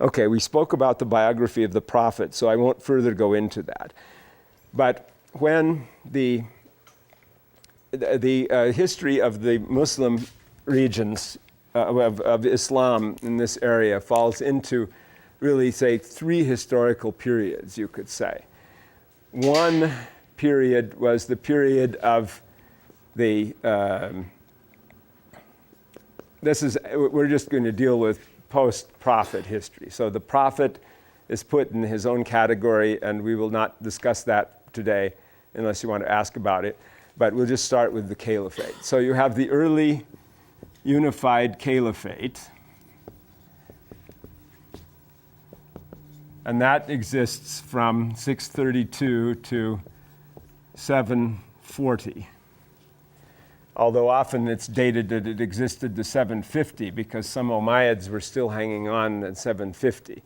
Okay, we spoke about the biography of the prophet, so I won't further go into that. But when the history of the Muslim regions of Islam in this area falls into really, say, three historical periods, you could say. One period was the period of the, we're just going to deal with post-prophet history. So the prophet is put in his own category, and we will not discuss that today unless you want to ask about it. But we'll just start with the caliphate. So you have the early unified caliphate, and that exists from 632 to 740. Although often it's dated that it existed to 750 because some Umayyads were still hanging on at 750.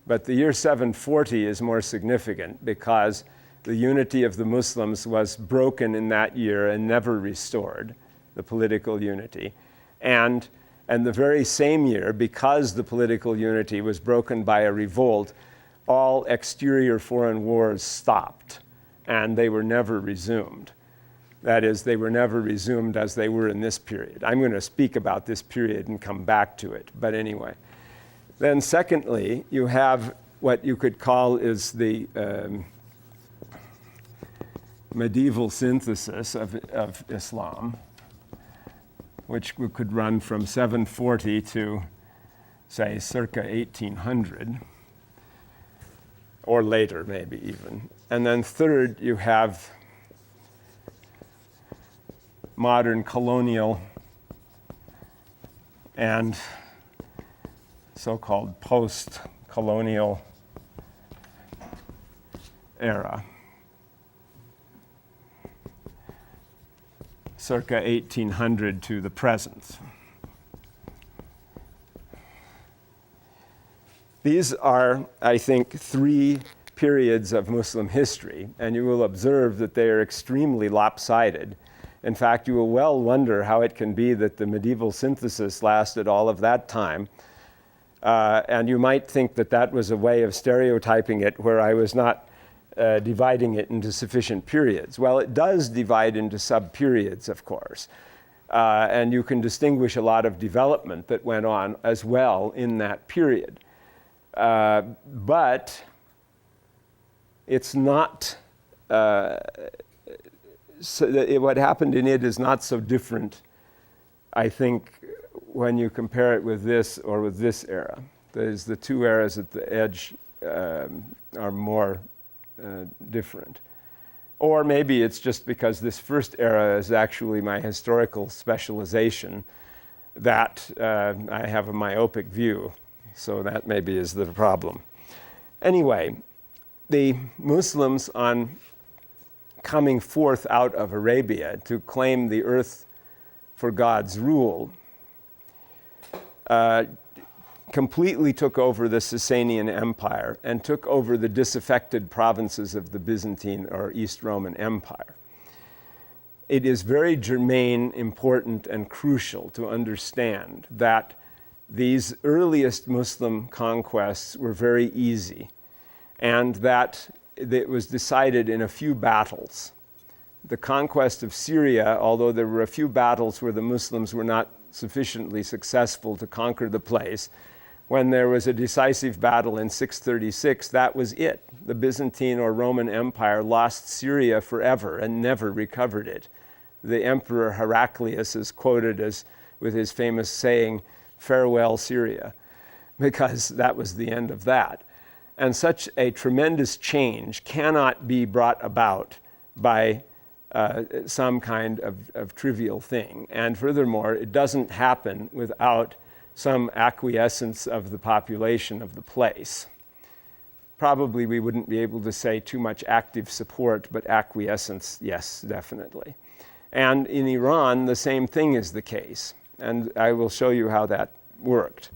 But the year 740 is more significant because the unity of the Muslims was broken in that year and never restored, the political unity. And the very same year, because the political unity was broken by a revolt, all exterior foreign wars stopped, and they were never resumed. That is, they were never resumed as they were in this period. I'm going to speak about this period and come back to it, but anyway. Then secondly, you have what you could call is the medieval synthesis of Islam, which could run from 740 to, say, circa 1800, or later maybe even. And then third, you have modern colonial and so-called post-colonial era, circa 1800 to the present. These are, I think, three periods of Muslim history, and you will observe that they are extremely lopsided. In fact, you will well wonder how it can be that the medieval synthesis lasted all of that time. And you might think that that was a way of stereotyping it where I was not dividing it into sufficient periods. Well, it does divide into sub-periods, of course. And you can distinguish a lot of development that went on as well in that period. But it's not... what happened in it is not so different, I think, when you compare it with this or with this era. There's the two eras at the edge are more different. Or maybe it's just because this first era is actually my historical specialization that I have a myopic view. So that maybe is the problem. Anyway, the Muslims on coming forth out of Arabia to claim the earth for God's rule, completely took over the Sasanian Empire and took over the disaffected provinces of the Byzantine or East Roman Empire. It is very germane, important, and crucial to understand that these earliest Muslim conquests were very easy, and that it was decided in a few battles. The conquest of Syria, although there were a few battles where the Muslims were not sufficiently successful to conquer the place, when there was a decisive battle in 636, that was it. The Byzantine or Roman Empire lost Syria forever and never recovered it. The Emperor Heraclius is quoted as with his famous saying, "Farewell Syria," because that was the end of that. And such a tremendous change cannot be brought about by some kind of trivial thing. And furthermore, it doesn't happen without some acquiescence of the population of the place. Probably we wouldn't be able to say too much active support, but acquiescence, yes, definitely. And in Iran, the same thing is the case. And I will show you how that worked.